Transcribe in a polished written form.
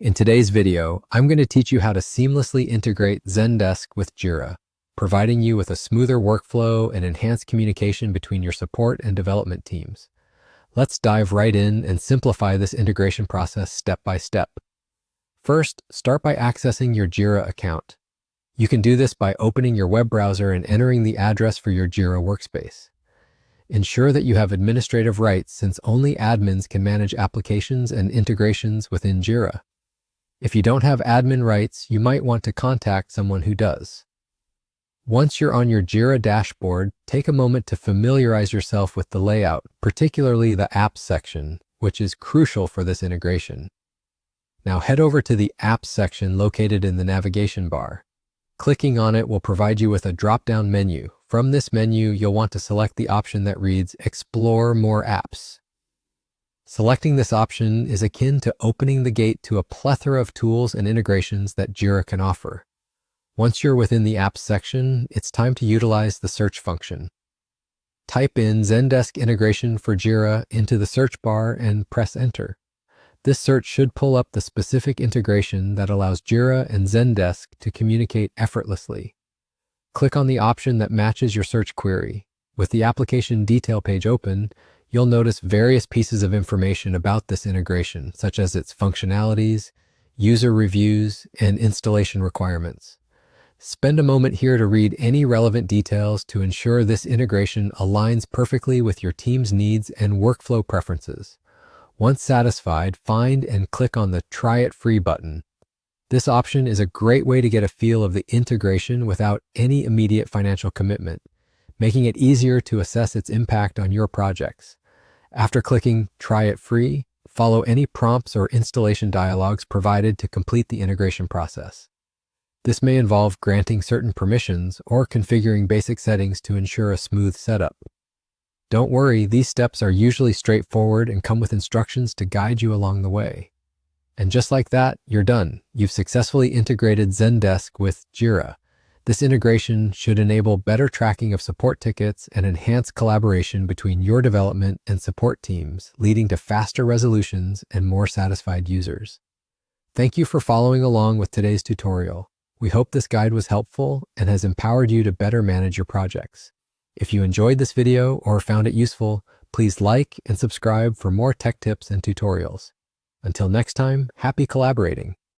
In today's video, I'm going to teach you how to seamlessly integrate Zendesk with Jira, providing you with a smoother workflow and enhanced communication between your support and development teams. Let's dive right in and simplify this integration process step by step. First, start by accessing your Jira account. You can do this by opening your web browser and entering the address for your Jira workspace. Ensure that you have administrative rights since only admins can manage applications and integrations within Jira. If you don't have admin rights, you might want to contact someone who does. Once you're on your Jira dashboard, take a moment to familiarize yourself with the layout, particularly the Apps section, which is crucial for this integration. Now head over to the Apps section located in the navigation bar. Clicking on it will provide you with a drop-down menu. From this menu, you'll want to select the option that reads Explore More Apps. Selecting this option is akin to opening the gate to a plethora of tools and integrations that Jira can offer. Once you're within the Apps section, it's time to utilize the search function. Type in Zendesk integration for Jira into the search bar and press Enter. This search should pull up the specific integration that allows Jira and Zendesk to communicate effortlessly. Click on the option that matches your search query. With the application detail page open, you'll notice various pieces of information about this integration, such as its functionalities, user reviews, and installation requirements. Spend a moment here to read any relevant details to ensure this integration aligns perfectly with your team's needs and workflow preferences. Once satisfied, find and click on the Try It Free button. This option is a great way to get a feel of the integration without any immediate financial commitment, making it easier to assess its impact on your projects. After clicking Try It Free, follow any prompts or installation dialogues provided to complete the integration process. This may involve granting certain permissions or configuring basic settings to ensure a smooth setup. Don't worry, these steps are usually straightforward and come with instructions to guide you along the way. And just like that, you're done. You've successfully integrated Zendesk with Jira. This integration should enable better tracking of support tickets and enhance collaboration between your development and support teams, leading to faster resolutions and more satisfied users. Thank you for following along with today's tutorial. We hope this guide was helpful and has empowered you to better manage your projects. If you enjoyed this video or found it useful, please like and subscribe for more tech tips and tutorials. Until next time, happy collaborating.